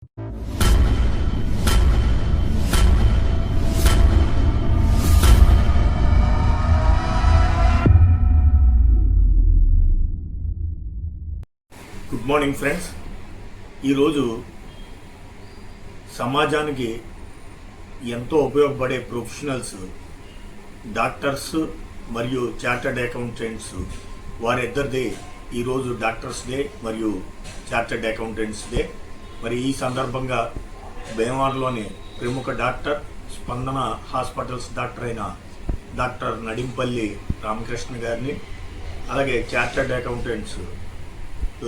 Good morning friends. ఈరోజు సమాజానికి ఎంతో ఉపయోగపడే ప్రొఫెషనల్స్, డాక్టర్స్ మరియు చార్టర్డ్ అకౌంటెంట్స్ వారిద్దరిది ఈరోజు డాక్టర్స్ డే మరియు చార్టర్డ్ అకౌంటెంట్స్ డే. మరి ఈ సందర్భంగా భీమవరంలోని ప్రముఖ డాక్టర్, స్పందన హాస్పిటల్స్ డాక్టర్ అయిన డాక్టర్ నడింపల్లి రామకృష్ణ గారిని, అలాగే chartered accountants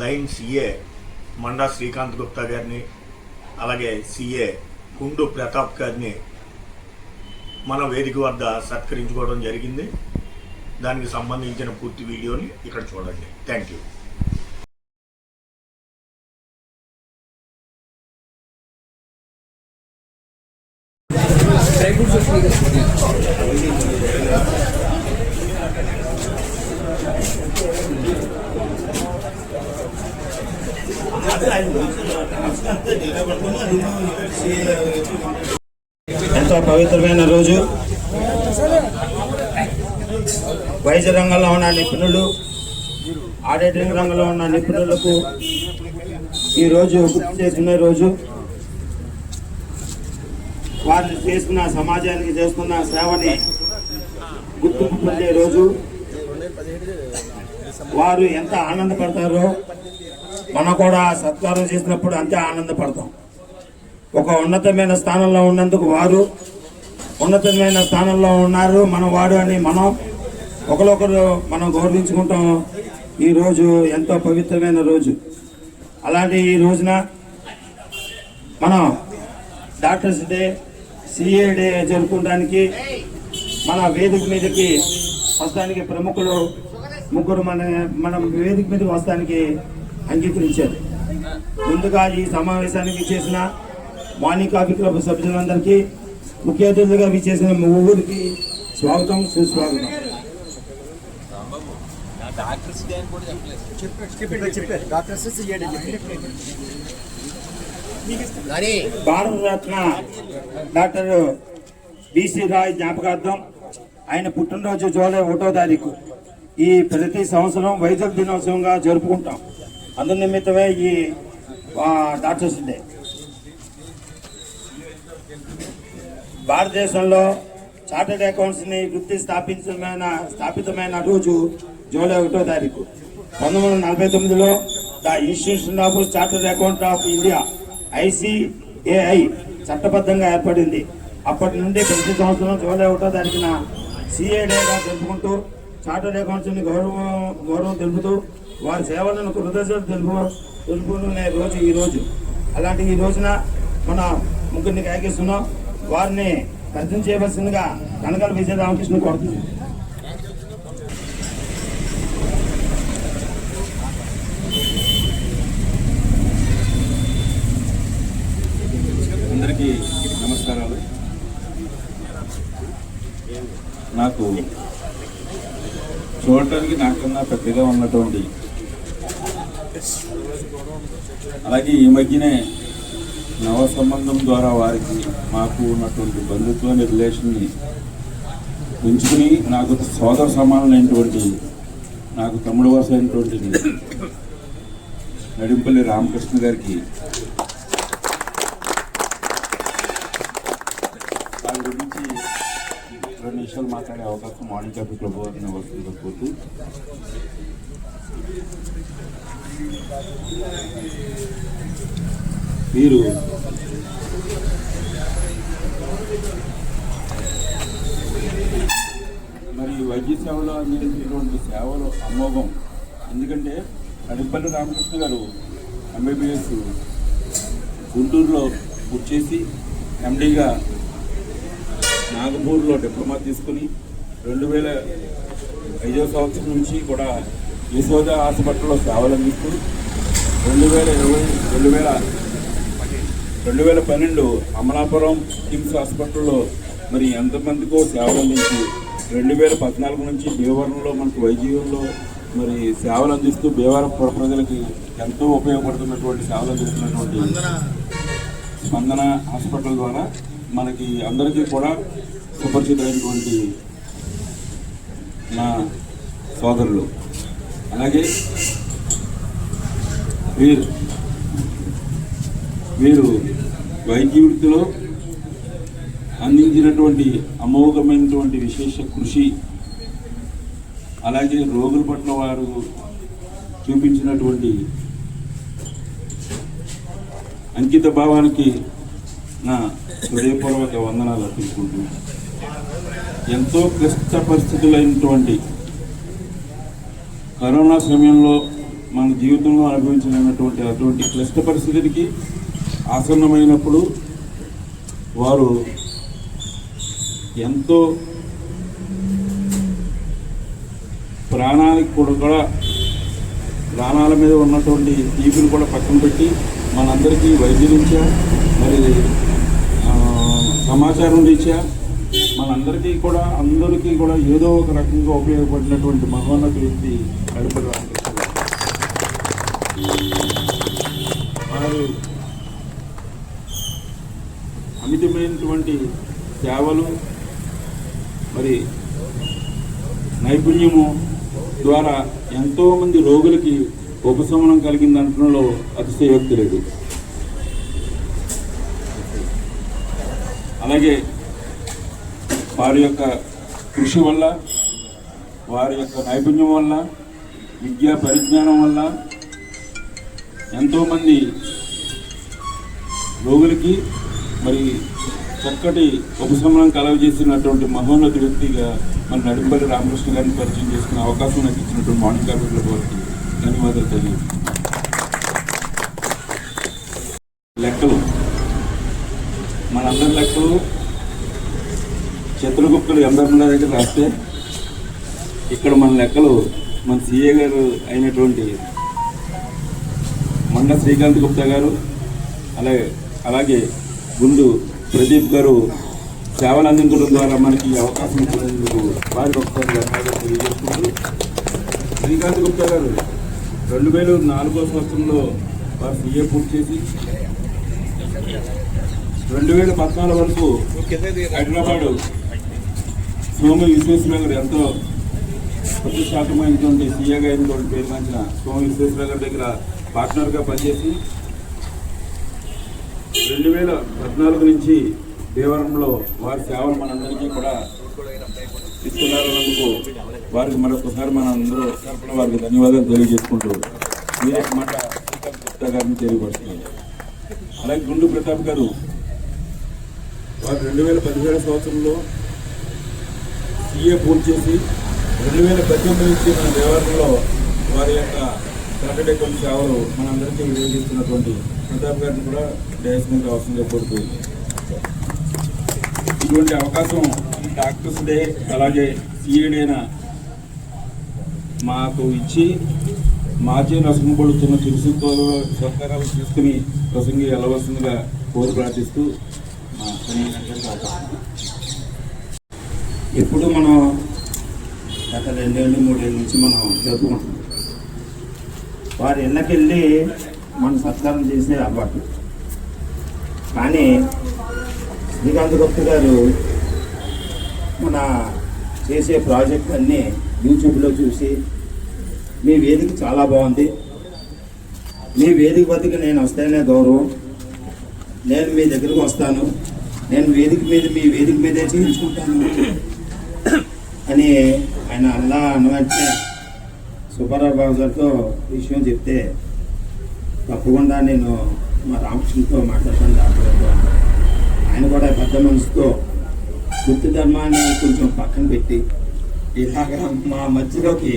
line CA Manda Srikanth Gupta గారిని, అలాగే సిఏ కుండు ప్రతాప్ గారిని మన వేదిక వద్ద సత్కరించుకోవడం జరిగింది. దానికి సంబంధించిన పూర్తి వీడియోని ఇక్కడ చూడండి. Thank you. ఎంతో పవిత్రమైన రోజు. వైద్య రంగంలో ఉన్న నిపుణులు, ఆడిటింగ్ రంగంలో ఉన్న నిపుణులకు ఈరోజు గుర్తు చేసుకునే రోజు. వారు చేస్తున్న సమాజానికి చేస్తున్న సేవని గుర్తింపు పొందే రోజు. వారు ఎంత ఆనందపడతారో మనం కూడా సత్కారం చేసినప్పుడు అంతే ఆనందపడతాం. ఒక ఉన్నతమైన స్థానంలో ఉన్నందుకు వారు ఉన్నతమైన స్థానంలో ఉన్నారు, మనం వాడు అని మనం ఒకరొకరు మనం గౌరవించుకుంటాం. ఈరోజు ఎంతో పవిత్రమైన రోజు. అలాంటి ఈ రోజున మనం డాక్టర్స్ డే, సిఏ డే జరుపుకోవడానికి మన వేదిక మీదకి వస్తానికి ప్రముఖులు ముగ్గురు మన వేదిక మీదకి వస్తానికి అంగీకరించారు. ముందుగా ఈ సమావేశానికి చేసిన మార్నింగ్ కాఫీ క్లబ్ సభ్యులందరికీ, ముఖ్య అతిథులుగా విచ్చేసిన ఊరికి స్వాగతం, సుస్వాగతం. భారతరత్న డాక్టర్ బిసి రాయ్ జ్ఞాపకార్థం ఆయన పుట్టినరోజు జూలై 1వ తారీఖు ఈ ప్రతి సంవత్సరం వైద్యుల దినోత్సవంగా జరుపుకుంటాం. అందు నిమిత్తమే ఈ డాక్టర్స్ డే. భారతదేశంలో చార్టర్డ్ అకౌంట్స్ని వృత్తి స్థాపితమైన రోజు జూలై 1వ తారీఖు. 1949లో the institution of chartered account of India ICAI చట్టబద్ధంగా ఏర్పడింది. అప్పటి నుండి ప్రతి సంవత్సరం జూలై 1వ తారీఖున సిఏ డేగా జరుపుకుంటూ చార్టర్డ్ అకౌంట్స్ని గౌరవం తెలుపుతూ వారి సేవలను కృతజ్ఞతలు తెలుపుకునే రోజు ఈ రోజు. అలాంటి ఈ రోజున మన ముగ్గురిని కాకిస్తున్నాం. వారిని పరిచయం చేయవలసిందిగా కనకల విజయ రామకృష్ణ కోరుతుంది. అందరికీ నమస్కారాలు. నాకు చూడటానికి నాకన్నా పెద్దగా ఉన్నటువంటి, అలాగే ఈ మధ్యనే నవ సంబంధం ద్వారా వారికి మాకు ఉన్నటువంటి బంధుత్వాన్ని, రిలేషన్ని పెంచుకుని నాకు సోదర సమానమైనటువంటి, నాకు తమ్ముడు వరుసైనటువంటి నడింపల్లి రామకృష్ణ గారికి దాని గురించి 2 నిమిషాలు మాట్లాడే అవకాశం మార్నింగ్ కాఫీ క్లబ్ వారిని వస్తుందని కోరుతూ, మీరు మరి వైద్య సేవలో అందించినటువంటి సేవలు అమోఘం. ఎందుకంటే నడింపల్లి రామకృష్ణ గారు MBBS గుంటూరులో పూర్తి ఎండీగా నాగపూర్లో డిప్లొమా తీసుకుని 2005వ సంవత్సరం నుంచి కూడా యశోద హాస్పిటల్లో సేవలు అందిస్తూ 2012 అమలాపురం కిమ్స్ హాస్పిటల్లో మరి ఎంతమందికో సేవలు అందించి 2014 నుంచి భీమవరంలో మనకు వైద్యంలో మరి సేవలు అందిస్తూ భీమవరం ప్రజలకి ఎంతో ఉపయోగపడుతున్నటువంటి సేవలు అందిస్తున్నటువంటి స్పందన హాస్పిటల్ ద్వారా మనకి అందరికీ కూడా సుపరిచితమైనటువంటి నా సోదరులు. అలాగే వీరు వైద్య వృత్తిలో అందించినటువంటి అమోఘమైనటువంటి విశేష కృషి, అలాగే రోగుల పట్ల వారు చూపించినటువంటి అంకిత భావానికి నా హృదయపూర్వక వందనాలు అర్పించుకుంటున్నాను. ఎంతో క్లిష్ట పరిస్థితులైనటువంటి కరోనా సమయంలో మన జీవితంలో అనుభవించినటువంటి అటువంటి క్లిష్ట పరిస్థితికి ఆసన్నమైనప్పుడు వారు ఎంతో ప్రాణానికి కూడా ప్రాణాల మీద ఉన్నటువంటి తీపిని కూడా పక్కన పెట్టి మనందరికీ వైద్య రీత్యా మరి సమాచారం రీత్యా మనందరికీ కూడా ఏదో ఒక రకంగా ఉపయోగపడినటువంటి మహోన్నత వ్యక్తి గణపతి రామకృష్ణ వారు అమితమైనటువంటి సేవలు మరి నైపుణ్యము ద్వారా ఎంతోమంది రోగులకి ఉపశమనం కలిగిన దాంట్లో అతిశయోక్తి లేదు. అలాగే వారి యొక్క కృషి వల్ల, వారి యొక్క నైపుణ్యం వల్ల, విద్యా పరిజ్ఞానం వల్ల ఎంతోమంది రోగులకి మరి చక్కటి ఉపశమనం కలగజేసినటువంటి మహోన్నత వ్యక్తిగా మన నడింపల్లి రామకృష్ణ గారిని పరిచయం చేసుకునే అవకాశం నాకు ఇచ్చినటువంటి మార్నింగ్ క్యాపిటల్ వారికి ధన్యవాదాలు తెలియదు. లెక్కలు మనందరి లెక్కలు చిత్రగుప్తులు ఎందరిన దగ్గర రాస్తే ఇక్కడ మన లెక్కలు మన సిఏ గారు అయినటువంటి మండ శ్రీకాంత్ గుప్తా గారు అలాగే గుండు ప్రదీప్ గారు సేవలు అందించడం ద్వారా మనకి అవకాశం ఇచ్చినందుకు వారికి ఒకసారి ధన్యవాదాలు తెలియజేసుకుంటూ, శ్రీకాంత్ గుప్తా గారు 2004 సంవత్సరంలో వారు సీఏ పూర్తి చేసి 2014 వరకు హైదరాబాదు సోము విశ్వేశ్వర గారు ఎంతో ప్రతిష్టాత్మకమైనటువంటి సీఏగా అయినటువంటి పేరు మంచిన సోము విశ్వేశ్వర గారి దగ్గర పార్ట్నర్గా పనిచేసి 2014 నుంచి భీమవరంలో వారి సేవలు మనందరికీ కూడా ఇస్తున్నారన్నందుకు వారికి మరొకసారి మన అందరూ తరపున వారికి ధన్యవాదాలు తెలియజేసుకుంటూ మీరే మాట శ్రీకాంత్ గుప్తా గారిని తెలియపరుస్తున్నారు. అలాగే గుండు ప్రతాప్ గారు వారు 2017 సంవత్సరంలో సీఏ పూర్తి చేసి 2018 నుంచి మన భీమవరంలో వారి యొక్క చార్టెడ్ అకౌంట్ సేవలు మనందరికీ వినియోగిస్తున్నటువంటి ప్రతాప్ గారిని కూడా డయాస్ మీద అవసరంగా కోరుతుంది. ఇటువంటి అవకాశం డాక్టర్స్ డే అలాగే సీఏ డేన మాకు ఇచ్చి మాచే నసంపడుతున్న చిరుసుతో సహకారాలు తీసుకుని ప్రసంగి వెళ్ళవలసిందిగా కోరి ప్రార్థిస్తూ ఎప్పుడు మనం గత 2 ఏళ్ళు 3 ఏళ్ళ నుంచి మనం జరుపుకుంటున్నాం. వారి ఇళ్ళకెళ్ళి మనం సత్కారం చేసే అలవాటు. కానీ శ్రీకాంత్ గుప్తా గారు మన చేసే ప్రాజెక్ట్ అన్నీ యూట్యూబ్లో చూసి మీ వేదిక చాలా బాగుంది, మీ వేదిక వద్దకు నేను వస్తేనే గౌరవం, నేను మీ దగ్గరకు వస్తాను, నేను వేదిక మీద మీ వేదిక మీదే చేయించుకుంటాను అని ఆయన అలా అన్నవంటే సుబ్బారావు బాబు గారితో విషయం చెప్తే తప్పకుండా నేను మా రామకృష్ణతో మాట్లాడతాను. డాక్టర్ ఆయన కూడా పెద్ద మనసుతో వృత్తి ధర్మాన్ని కొంచెం పక్కన పెట్టి ఇలాగా మా మధ్యలోకి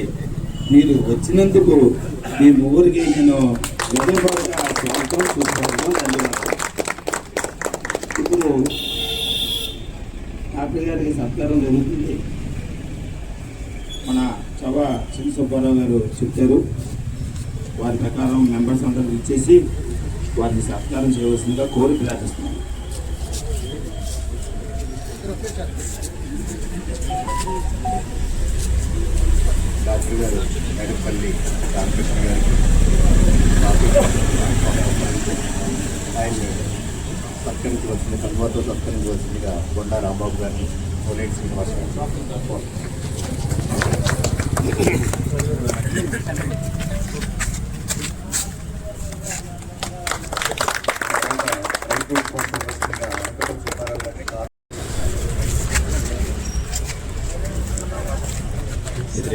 మీరు వచ్చినందుకు మీ ఊరికి నేను హృదయపూర్వక స్వాగతం చూసుకోవడం ధన్యవాదాలు. ఇప్పుడు డాక్టర్ గారికి సత్కారం జరుగుతుంది. మన చవ చిన్న సుబ్బారావు గారు చెప్తారు. వారి ప్రకారం మెంబర్స్ అందరూ ఇచ్చేసి వారిని సత్కారం చేయవలసిందిగా కోరి ప్రార్థిస్తున్నాను. డాక్టర్ గారు నడిపల్లి రామకృష్ణ గారికి ఆయన సత్కరించవలసింది కన్వర్తో సత్కరించవలసిందిగా కొండా రాంబాబు గారిని కోనేటి శ్రీనివాస గారిని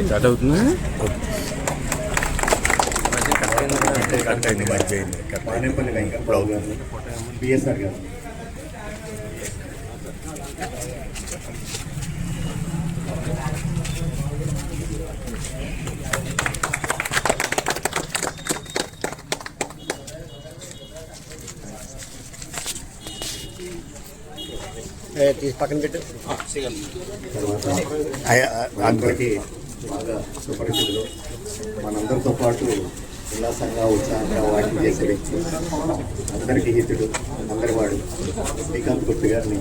స్టార్ట్ అవుతుందా? కట్ అయింది, మధ్య అయింది. మానేపల్లి వెంకటరావు గారు బిఎస్ఆర్ గారు పక్కన పెట్టు. తర్వాత అందరికీ బాగా సుపరిచితులు, మనందరితో పాటు ఉల్లాసంగా ఉత్సాహంగా వాకింగ్ చేసే వ్యక్తి, అందరికీ హితుడు, అందరి వాడు శ్రీకాంత్ గుప్తి గారిని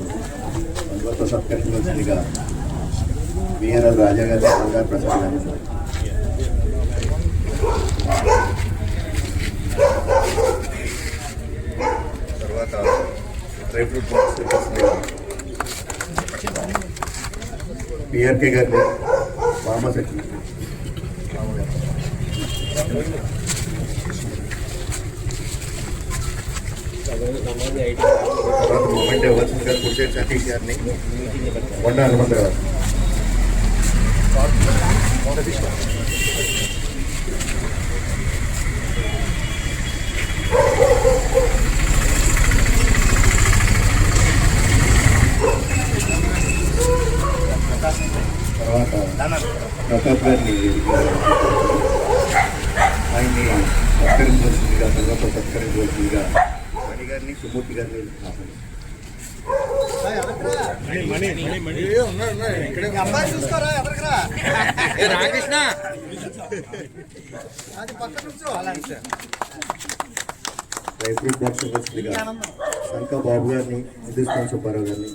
అందరితో సత్కరించవలసిందిగా విఆర్ఎల్ రాజా గారి బంగారు ప్రసాద్ గారిని తర్వాత డ్రై ఫ్రూట్ బాక్స్ పిఆర్కే గారిని వామశక్తి తర్వాత మూమెంట్ ఇవ్వాల్సింది గారు కుర్చేటి సతీష్ గారిని కొండ హనుమంతరావు తర్వాత ప్రతాప్ గారిని ఆయన్ని సత్కరించవలసిందిగా తర్వాత సత్కరించవలసిందిగా మణి గారిని సుమూర్తి గారిని డ్రై ఫ్రూట్ బాక్స్ ఇవ్వాల్సిందిగా శంకా బాబు గారిని హిందుస్థాన్ సుబ్బారావు గారిని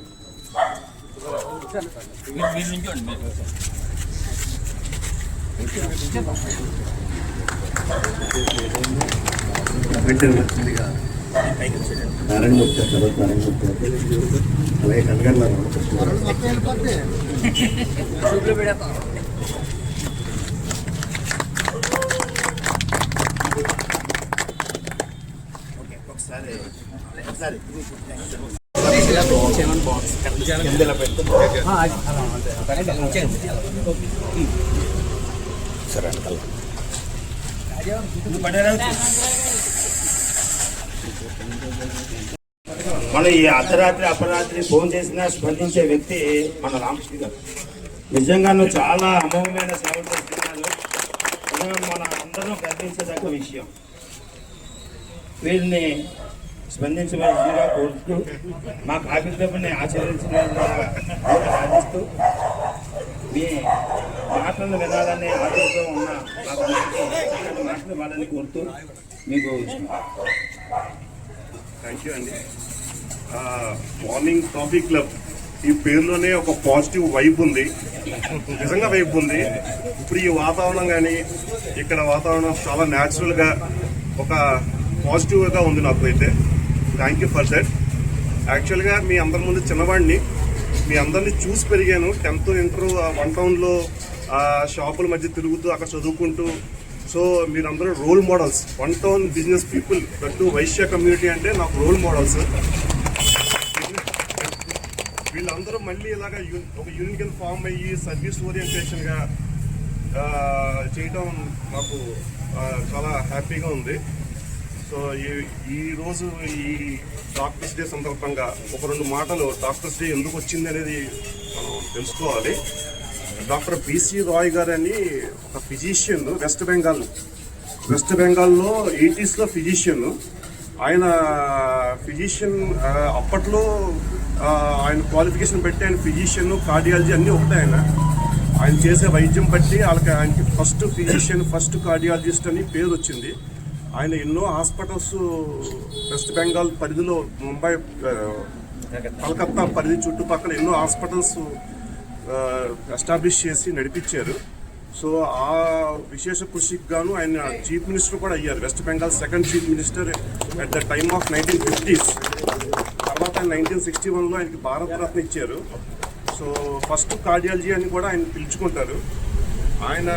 వచ్చిందిగా నారాయణమూర్తి తర్వాత నారాయణమూర్తి అలాగే కనగండ్ల సరే అంకల్. మన ఈ అర్ధరాత్రి అపరాత్రి ఫోన్ చేసినా స్పందించే వ్యక్తి మన రామకృష్ణ గారు. నిజంగా నువ్వు చాలా అమోఘమైన సేవలు చేస్తున్నారు. నిజంగా మన అందరం గర్వించదగ్గ విషయం. వీరిని స్పందించవలసిందిగా కోరుతూ మా కాపితని ఆచరించవలసిందిస్తూ మీ మాటలను వినాలనే ఆలోచన ఉన్న మాటలు వాళ్ళని కోరుతూ మీకు థ్యాంక్ యూ అండి. మార్నింగ్ కాఫీ క్లబ్ ఈ పేరులోనే ఒక పాజిటివ్ వైబ్ ఉంది, నిజంగా వైబ్ ఉంది. ఇప్పుడు ఈ వాతావరణం కానీ ఇక్కడ వాతావరణం చాలా న్యాచురల్గా ఒక పాజిటివ్గా ఉంది నాకు అయితే. Thank you for that. యాక్చువల్గా మీ అందరి ముందు చిన్నవాడిని, మీ అందరినీ చూసి పెరిగాను. 10th ఇంటర్ వన్ టౌన్లో షాపుల మధ్య తిరుగుతూ అక్కడ చదువుకుంటూ. సో మీరందరూ role models, one town business people, that Vaishya community అంటే నాకు రోల్ మోడల్స్. వీళ్ళందరూ మళ్ళీ ఇలాగా ఒక యూనియన్ కింద ఫామ్ అయ్యి సర్వీస్ ఓరియంటేషన్గా చేయడం నాకు చాలా హ్యాపీగా ఉంది. సో ఈరోజు ఈ డాక్టర్స్ డే సందర్భంగా ఒక 2 మాటలు డాక్టర్స్ డే ఎందుకు వచ్చింది అనేది మనం తెలుసుకోవాలి. డాక్టర్ బిసి రాయ్ గారు అని ఒక ఫిజిషియన్, వెస్ట్ బెంగాల్లో 80s ఫిజిషియన్. ఆయన ఫిజిషియన్ అప్పట్లో ఆయన క్వాలిఫికేషన్ బట్టి ఆయన ఫిజిషియన్, కార్డియాలజీ అన్నీ ఒకటే. ఆయన చేసే వైద్యం బట్టి ఆయనకి ఫస్ట్ ఫిజిషియన్, ఫస్ట్ కార్డియాలజిస్ట్ అని పేరు వచ్చింది. ఆయన ఎన్నో హాస్పిటల్స్ వెస్ట్ బెంగాల్ పరిధిలో, ముంబై, కలకత్తా పరిధి చుట్టుపక్కల ఎన్నో హాస్పిటల్స్ ఎస్టాబ్లిష్ చేసి నడిపించారు. సో ఆ విశేష కృషికి గాను ఆయన చీఫ్ మినిస్టర్ కూడా అయ్యారు. West Bengal second chief minister at the time of 1950s. తర్వాత 2000 1961లో ఆయనకి భారతరత్న ఇచ్చారు. సో ఫస్ట్ కార్డియాలజీ అని కూడా ఆయన పిలుచుకుంటారు. ఆయన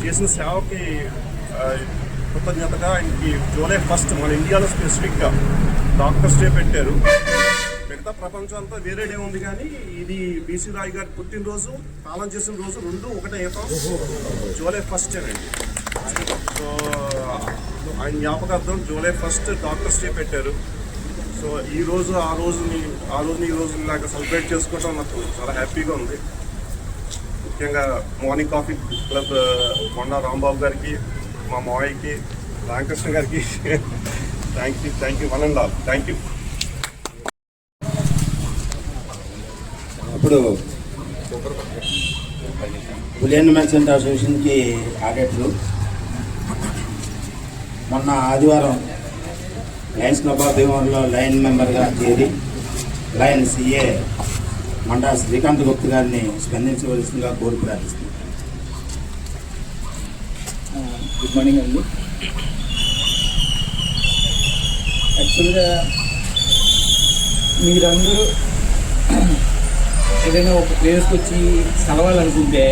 చేసిన సేవకి కృతజ్ఞతగా ఆయనకి జూలై 1 మన ఇండియాలో స్పెసిఫిక్గా డాక్టర్స్ డే పెట్టారు. మిగతా ప్రపంచం అంతా వేరే డే ఉంది, కానీ ఇది బీసీ రాయ్ గారి పుట్టినరోజు, పాలన చేసిన రోజు రెండు ఒకటే ఏకం, జూలై 1 అండి. సో ఆయన జ్ఞాపకార్థం జూలై 1 డాక్టర్స్ డే పెట్టారు. సో ఈ రోజు ఈ రోజు ఇలాగ సెలబ్రేట్ చేసుకోవడం నాకు చాలా హ్యాపీగా ఉంది. ముఖ్యంగా మార్నింగ్ కాఫీ క్లబ్ కొండ రాంబాబు గారికి, మా మావయ్యకి, రామకృష్ణ గారికి thank you one and all. Thank you. ఇప్పుడు బులియన్ మర్చెంట్ అసోసియేషన్కి ఆడిటర్లు మొన్న ఆదివారం లయన్స్ క్లబ్ ఆఫ్ భీమవరంలో లైన్ మెంబర్గా చేరి లయన్ సిఏ మండా శ్రీకాంత్ గుప్తా గారిని స్పందించవలసిందిగా కోరి ప్రార్థిస్తుంది. గుడ్ మార్నింగ్ అండి. యాక్చువల్గా మీరందరూ ఏదైనా ఒక ప్లేస్కి వచ్చి కలవాలనుకుంటే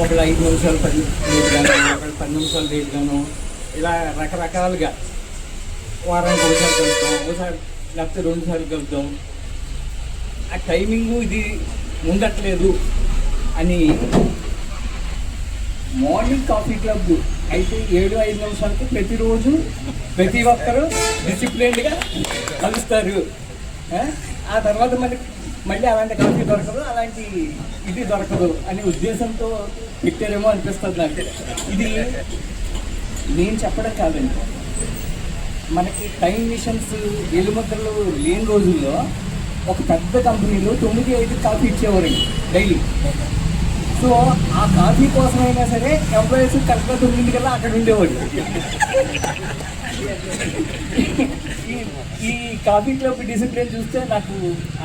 ఒకళ్ళు 5 నిమిషాలు లేట్ గాను, ఒకళ్ళు 10 నిమిషాలు లేట్ గాను, ఇలా రకరకాలుగా వారానికి ఒకసారి కలుద్దాం, ఒకసారి లేకపోతే 2 సార్లు కలుద్దాం. ఆ టైమింగు ఇది ఉండట్లేదు అని మార్నింగ్ కాఫీ క్లబ్ అయితే 7-5 నిమిషాలకి ప్రతిరోజు ప్రతి ఒక్కరూ డిసిప్లిన్డ్గా కలుస్తారు. ఆ తర్వాత మళ్ళీ అలాంటి కాఫీ దొరకదు, అలాంటి ఇది దొరకదు అనే ఉద్దేశంతో పెట్టారేమో అనిపిస్తుంది నాకు. ఇది నేను చెప్పడం కాదండి, మనకి టైం మిషన్స్ ఎలుముద్రలు లేని రోజుల్లో ఒక పెద్ద కంపెనీలో 9-5 కాఫీ ఇచ్చేవారండి డైలీ. సో ఆ కాఫీ కోసమైనా సరే ఎంప్లాయీస్ కరెక్ట్గా 9 కల్లా అక్కడ ఉండేవాడు. ఈ కాఫీ క్లబ్ డిసిప్లిన్ చూస్తే నాకు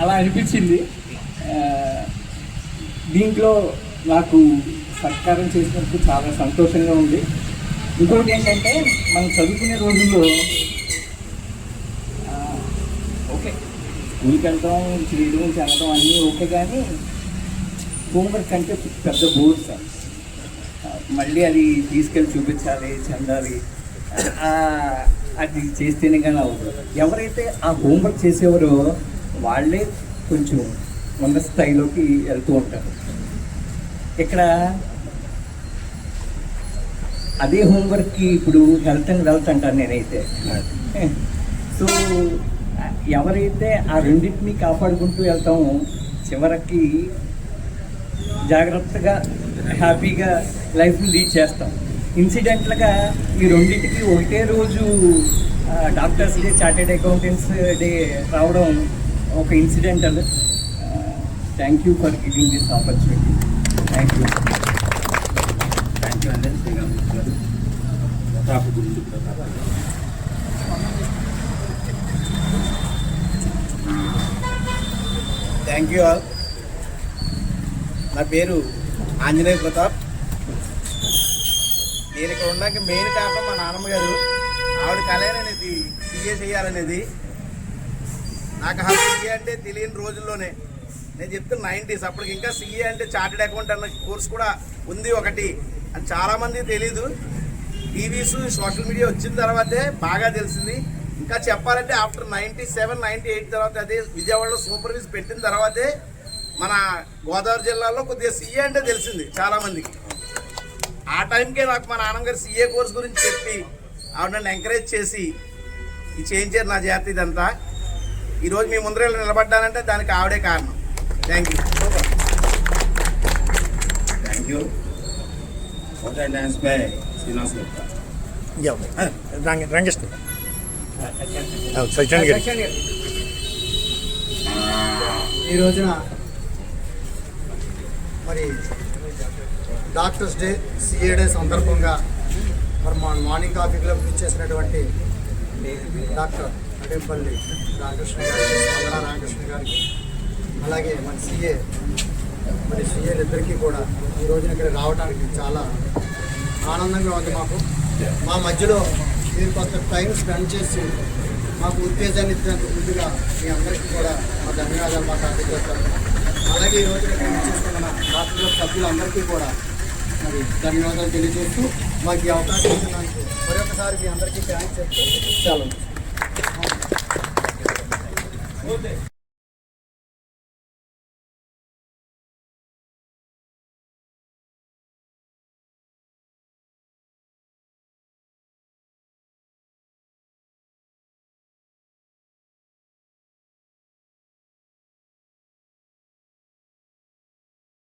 అలా అనిపించింది. దీంట్లో నాకు సత్కారం చేసినందుకు చాలా సంతోషంగా ఉంది. ఇంకొకటి ఏంటంటే మనం చదువుకునే రోజుల్లో ఓకే స్కూల్కి వెళ్తాం, చేయడం చదవడం అన్నీ ఓకే, కానీ హోంవర్క్ అంటే పెద్ద బోర్డు సార్. మళ్ళీ అది తీసుకెళ్ళి చూపించాలి, చెందాలి, అది చేస్తేనే కానీ అవుతుంది. ఎవరైతే ఆ హోంవర్క్ చేసేవారో వాళ్ళే కొంచెం ఉన్నత స్థాయిలోకి వెళ్తూ ఉంటారు. ఇక్కడ అదే హోంవర్క్కి ఇప్పుడు హెల్త్ అండ్ వెల్త్ అంటాను నేనైతే. సో ఎవరైతే ఆ రెండింటిని కాపాడుకుంటూ వెళ్తామో చివరికి జాగ్రత్తగా హ్యాపీగా లైఫ్ని లీడ్ చేస్తాం. ఇన్సిడెంట్లుగా ఈ రెండింటికి ఒకటే రోజు doctors day, chartered accountants day రావడం ఒక incidental. Thank you for giving this opportunity. Thank you అండి. శ్రీరామ్ గారు థ్యాంక్ యూ ఆల్. నా పేరు ఆంజనేయ ప్రతాప్. నేను ఇక్కడ ఉండడానికి మెయిన్ కారణం మా నాన్నమ్మ గారు. ఆవిడ కళ్యాణ్ అనేది సీఏ చేయాలనేది. నాకు ఆ సీఏ అంటే తెలియని రోజుల్లోనే నేను చెప్తున్న 90s, అప్పటికి ఇంకా సీఏ అంటే చార్టెడ్ అకౌంట్ అన్న కోర్స్ కూడా ఉంది ఒకటి అని చాలామంది తెలీదు. టీవీస్ సోషల్ మీడియా వచ్చిన తర్వాతే బాగా తెలిసింది. ఇంకా చెప్పాలంటే ఆఫ్టర్ 97, 98 తర్వాత అదే విజయవాడలో సూపర్వైజ్ పెట్టిన తర్వాతే మన గోదావరి జిల్లాలో కొద్దిగా సీఏ అంటే తెలిసింది చాలామందికి. ఆ టైంకే నాకు మా నాన్నగారు సీఏ కోర్స్ గురించి చెప్పి ఆవిడ నన్ను ఎంకరేజ్ చేసి ఇది చేయించారు నా జాతి. ఇదంతా ఈరోజు మీ ముందర నిలబడ్డానంటే దానికి ఆవిడే కారణం. Thank you. Dance by Srinivas Gupta. Rangesh Satyan గారి ఈ రోజున మరి డాక్టర్స్ డే, సిఏ డే సందర్భంగా మరి మా మార్నింగ్ కాఫీ క్లబ్ ఇచ్చేసినటువంటి డాక్టర్ అడేపల్లి రామకృష్ణ గారికి, వందన రామకృష్ణ గారికి, అలాగే మన సిఏ మరి సిఏలు కూడా ఈ రోజున ఇక్కడ రావడానికి చాలా ఆనందంగా ఉంది మాకు. మా మధ్యలో మీరు కొంత టైం స్పెండ్ చేసి మాకు ఉత్తేజాన్ని ఇచ్చినందుకు ముందుగా మీ అందరికీ కూడా మా ధన్యవాదాలు మా కార్యకర్తలు. అలాగే ఈరోజు ఇక్కడ చేసుకున్న మన డాక్టర్ క్లబ్ సభ్యులందరికీ కూడా మరి ధన్యవాదాలు తెలియజేస్తూ మాకు ఈ అవకాశం ఇచ్చినందుకు మరొకసారి మీ అందరికీ థ్యాంక్స్ చెప్తూ సెలవు.